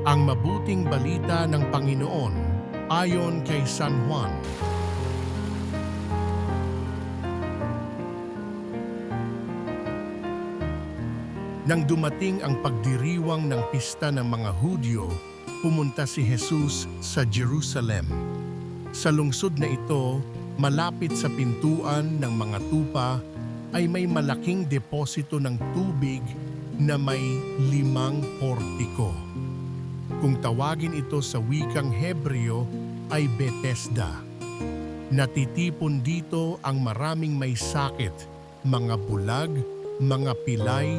Ang mabuting balita ng Panginoon ayon kay San Juan. Nang dumating ang pagdiriwang ng pista ng mga Hudyo, pumunta si Jesus sa Jerusalem. Sa lungsod na ito, malapit sa pintuan ng mga tupa, ay may malaking deposito ng tubig na may 5 portiko. Kung tawagin ito sa wikang Hebreo ay Bethesda. Natitipon dito ang maraming may sakit, mga bulag, mga pilay,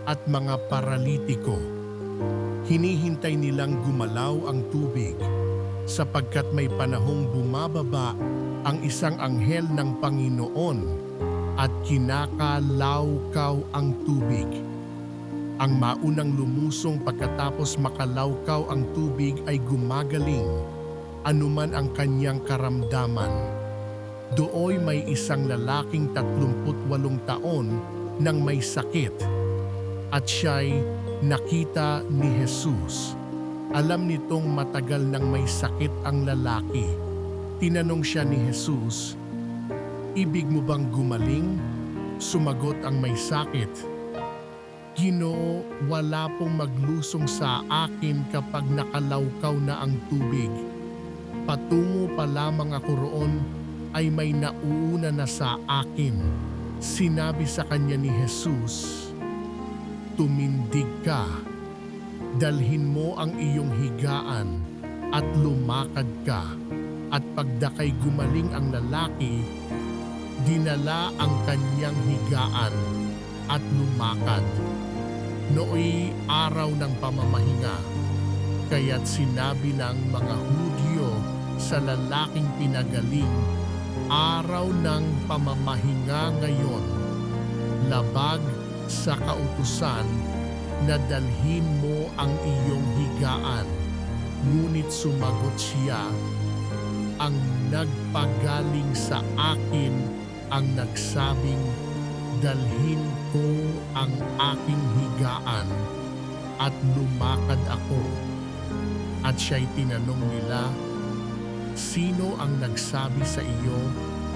at mga paralitiko. Hinihintay nilang gumalaw ang tubig sapagkat may panahong bumababa ang isang anghel ng Panginoon at kinakalawkaw ang tubig. Ang maunang lumusong pagkatapos makalawkaw ang tubig ay gumagaling, anuman ang kanyang karamdaman. Dooy may isang lalaking 38 taon nang may sakit, at siya'y nakita ni Jesus. Alam nitong matagal nang may sakit ang lalaki. Tinanong siya ni Jesus, "Ibig mo bang gumaling?" Sumagot ang may sakit, "Ginoo, wala pong maglusong sa akin kapag nakalawkaw na ang tubig. Patungo pa lamang ako roon ay may nauuna na sa akin." Sinabi sa kanya ni Jesus, "Tumindig ka, dalhin mo ang iyong higaan at lumakad ka." At pagdakay gumaling ang lalaki, dinala ang kanyang higaan at lumakad. Nooy araw ng pamamahinga, kaya't sinabi ng mga Hudyo sa lalaking pinagaling, "Araw ng pamamahinga ngayon, labag sa kautusan na dalhin mo ang iyong higaan." Ngunit sumagot siya, "Ang nagpagaling sa akin ang nagsabing, dalhin ko ang aking higaan at lumakad ako." At siya'y tinanong nila, "Sino ang nagsabi sa iyo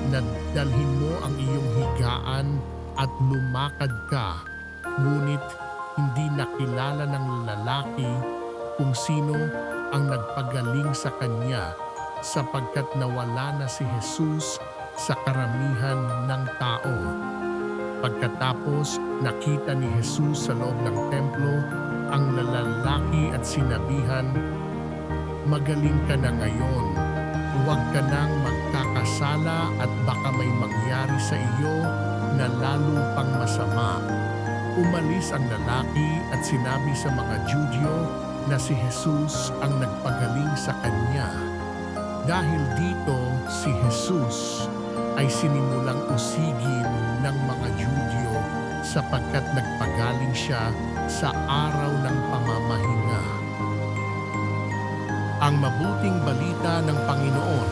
na dalhin mo ang iyong higaan at lumakad ka?" Ngunit hindi nakilala ng lalaki kung sino ang nagpagaling sa kanya, sapagkat nawala na si Jesus sa karamihan ng tao. Pagkatapos nakita ni Jesus sa loob ng templo ang lalaki at sinabihan, "Magaling ka na ngayon, huwag ka nang magkakasala at baka may mangyari sa iyo na lalo pang masama." Umalis ang lalaki at sinabi sa mga Judyo na si Jesus ang nagpagaling sa kanya. Dahil dito si Jesus ay sinimulang usigin ng mga Judyo sapagkat nagpagaling siya sa araw ng pamamahinga. Ang mabuting balita ng Panginoon